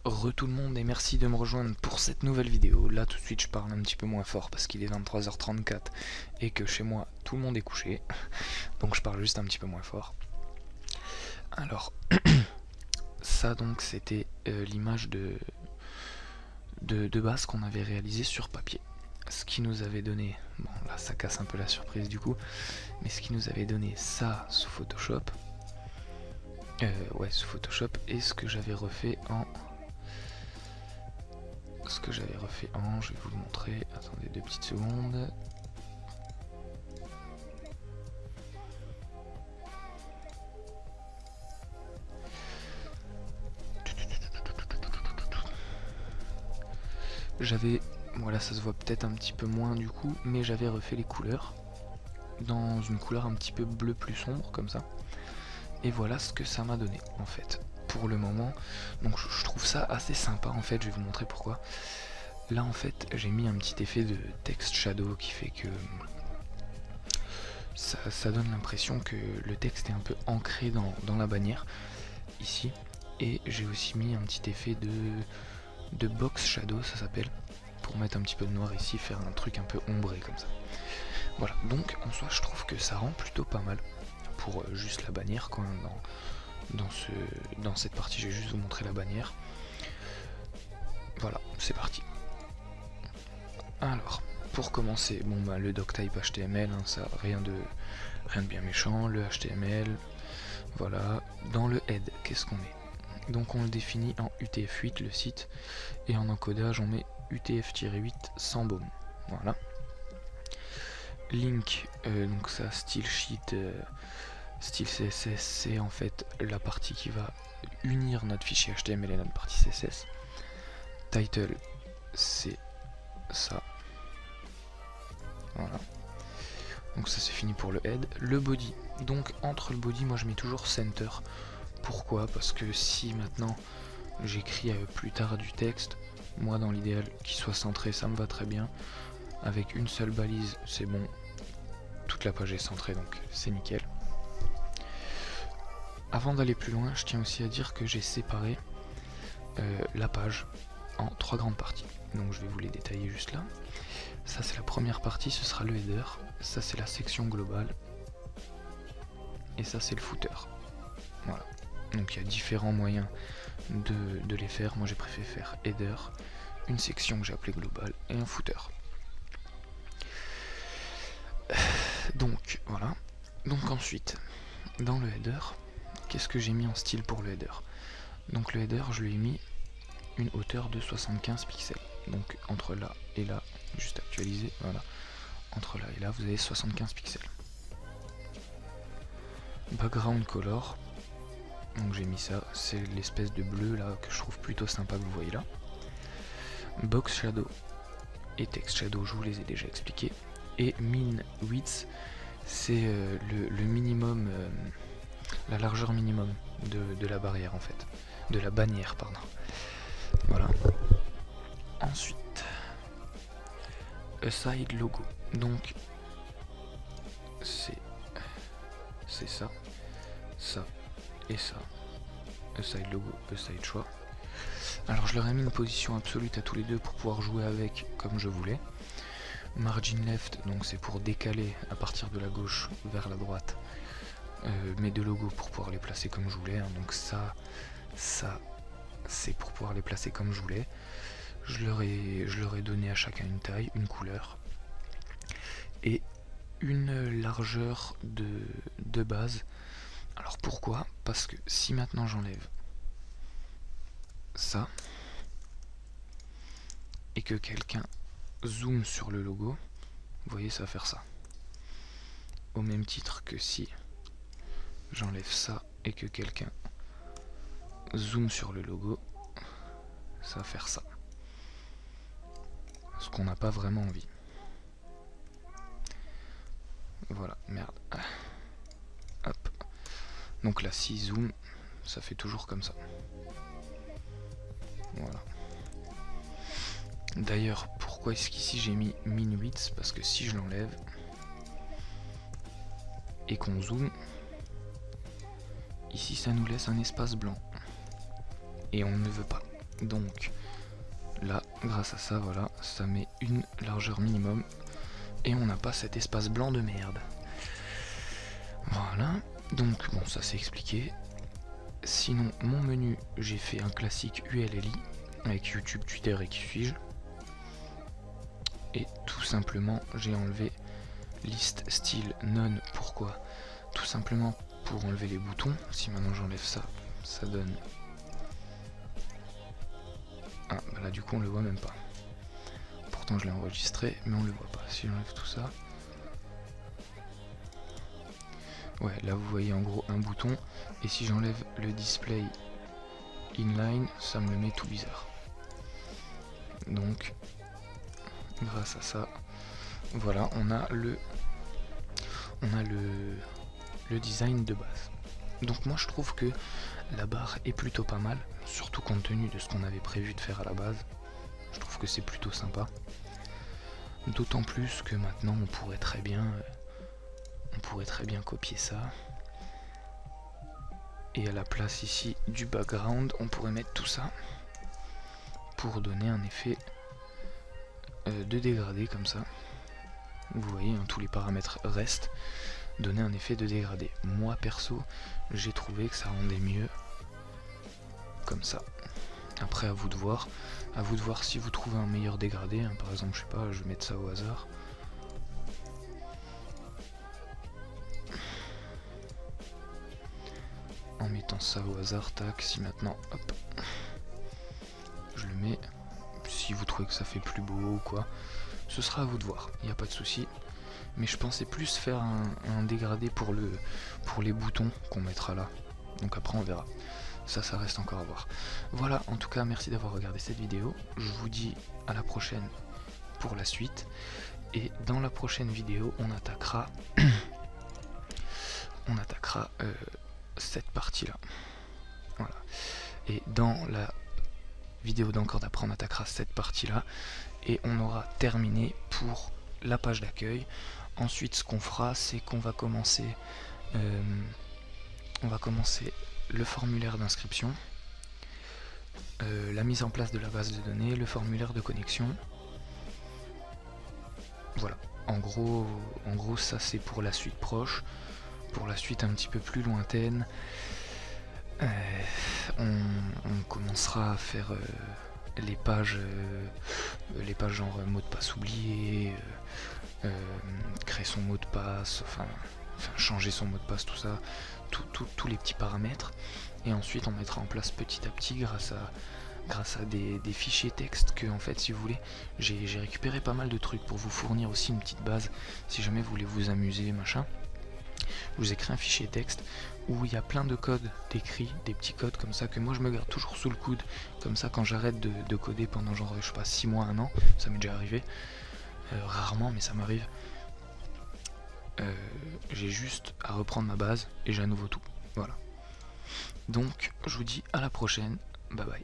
Re tout le monde et merci de me rejoindre pour cette nouvelle vidéo. Là tout de suite je parle un petit peu moins fort parce qu'il est 23h34 et que chez moi tout le monde est couché. Donc je parle juste un petit peu moins fort. Alors ça donc c'était l'image de base qu'on avait réalisée sur papier. Ce qui nous avait donné, bon là ça casse un peu la surprise du coup, mais ce qui nous avait donné ça sous Photoshop, sous Photoshop, et ce que j'avais refait en... je vais vous le montrer, attendez 2 petites secondes. J'avais, voilà ça se voit peut-être un petit peu moins du coup, mais j'avais refait les couleurs dans une couleur un petit peu bleu plus sombre comme ça. Et voilà ce que ça m'a donné en fait pour le moment. Donc je trouve ça assez sympa en fait, je vais vous montrer pourquoi. Là en fait j'ai mis un petit effet de text shadow qui fait que ça donne l'impression que le texte est un peu ancré dans la bannière ici. Et j'ai aussi mis un petit effet de box shadow, ça s'appelle, pour mettre un petit peu de noir ici, faire un truc un peu ombré comme ça. Voilà, donc en soi je trouve que ça rend plutôt pas mal pour juste la bannière quand même. Dans cette partie je vais juste vous montrer la bannière. Voilà, c'est parti. Alors, pour commencer, bon bah le doctype HTML, hein, ça rien de bien méchant, le HTML, voilà. Dans le head, qu'est-ce qu'on met? Donc on le définit en UTF-8 le site, et en encodage on met UTF-8 sans baume, voilà. Link, donc ça style sheet, style CSS, c'est en fait la partie qui va unir notre fichier HTML et notre partie CSS. Title, c'est ça, voilà. Donc ça c'est fini pour le head. Le body, donc entre le body moi je mets toujours center. Pourquoi? Parce que si maintenant j'écris plus tard du texte, moi dans l'idéal qu'il soit centré ça me va très bien. Avec une seule balise c'est bon, toute la page est centrée donc c'est nickel. Avant d'aller plus loin, je tiens aussi à dire que j'ai séparé la page en 3 grandes parties. Donc je vais vous les détailler juste là. Ça c'est la première partie, ce sera le header. Ça c'est la section globale. Et ça c'est le footer. Voilà. Donc il y a différents moyens de les faire. Moi j'ai préféré faire header, une section que j'ai appelée globale et un footer. Donc voilà. Donc ensuite, dans le header, qu'est-ce que j'ai mis en style pour le header? Donc le header, je lui ai mis une hauteur de 75 pixels. Donc entre là et là, juste actualisé, voilà. Entre là et là, vous avez 75 pixels. Background color, donc j'ai mis ça, c'est l'espèce de bleu là que je trouve plutôt sympa que vous voyez là. Box shadow et text shadow, je vous les ai déjà expliqués. Et min width, c'est le minimum, la largeur minimum de la barrière en fait, de la bannière pardon. Voilà. Ensuite, aside logo, donc c'est ça, ça et ça. Aside logo, aside choix. Alors je leur ai mis une position absolue à tous les deux pour pouvoir jouer avec comme je voulais. Margin left, donc c'est pour décaler à partir de la gauche vers la droite mes deux logos pour pouvoir les placer comme je voulais, hein. Donc ça c'est pour pouvoir les placer comme je voulais. Je leur ai donné à chacun une taille, une couleur et une largeur de base. Alors pourquoi? Parce que si maintenant j'enlève ça et que quelqu'un zoome sur le logo, vous voyez ça va faire ça. Au même titre que si j'enlève ça et que quelqu'un zoome sur le logo, ça va faire ça. Ce qu'on n'a pas vraiment envie. Voilà, merde. Hop. Donc là, si zoom, ça fait toujours comme ça. Voilà. D'ailleurs, pourquoi est-ce qu'ici j'ai mis min width? Parce que si je l'enlève et qu'on zoome, ici ça nous laisse un espace blanc. Et on ne veut pas. Donc là, grâce à ça, voilà, ça met une largeur minimum et on n'a pas cet espace blanc de merde. Voilà, donc bon, ça c'est expliqué. Sinon, mon menu, j'ai fait un classique ULLI avec YouTube, Twitter et qui suis-je. Et tout simplement, j'ai enlevé liste style none. Pourquoi? Tout simplement pour enlever les boutons. Si maintenant j'enlève ça, ça donne... Ah, bah là du coup on le voit même pas. Pourtant je l'ai enregistré, mais on le voit pas. Si j'enlève tout ça... Ouais, là vous voyez en gros un bouton. Et si j'enlève le display inline, ça me le met tout bizarre. Donc, grâce à ça, voilà, on a le design de base. Donc moi je trouve que la barre est plutôt pas mal, surtout compte tenu de ce qu'on avait prévu de faire à la base. Je trouve que c'est plutôt sympa. D'autant plus que maintenant on pourrait très bien copier ça. Et à la place ici du background, on pourrait mettre tout ça pour donner un effet de dégradé comme ça. Vous voyez, hein, tous les paramètres restent, donner un effet de dégradé. Moi perso, j'ai trouvé que ça rendait mieux comme ça. Après, à vous de voir si vous trouvez un meilleur dégradé. Hein. Par exemple, je sais pas, je vais mettre ça au hasard. En mettant ça au hasard, tac, si maintenant, hop, je le mets. Si vous trouvez que ça fait plus beau ou quoi, ce sera à vous de voir, il n'y a pas de souci. Mais je pensais plus faire un dégradé pour les boutons qu'on mettra là. Donc après on verra. Ça reste encore à voir. Voilà, en tout cas, merci d'avoir regardé cette vidéo. Je vous dis à la prochaine pour la suite. Et dans la prochaine vidéo, on attaquera cette partie-là. Voilà. Et dans la vidéo d'encore d'après, on attaquera cette partie-là. Et on aura terminé pour la page d'accueil. Ensuite, ce qu'on fera, c'est qu'on va commencer le formulaire d'inscription, la mise en place de la base de données, le formulaire de connexion. Voilà, en gros ça c'est pour la suite proche. Pour la suite un petit peu plus lointaine, on commencera à faire les pages genre mot de passe oublié, créer son mot de passe, enfin changer son mot de passe, tout ça, tous les petits paramètres. Et ensuite on mettra en place petit à petit grâce à des fichiers texte que, en fait, si vous voulez, j'ai récupéré pas mal de trucs pour vous fournir aussi une petite base si jamais vous voulez vous amuser, machin. Je vous ai créé un fichier texte où il y a plein de codes décrits, des petits codes comme ça que moi je me garde toujours sous le coude, comme ça quand j'arrête de coder pendant genre, je sais pas, 6 mois, 1 an, ça m'est déjà arrivé, rarement mais ça m'arrive. J'ai juste à reprendre ma base et j'ai à nouveau tout. Voilà. Donc je vous dis à la prochaine, bye bye.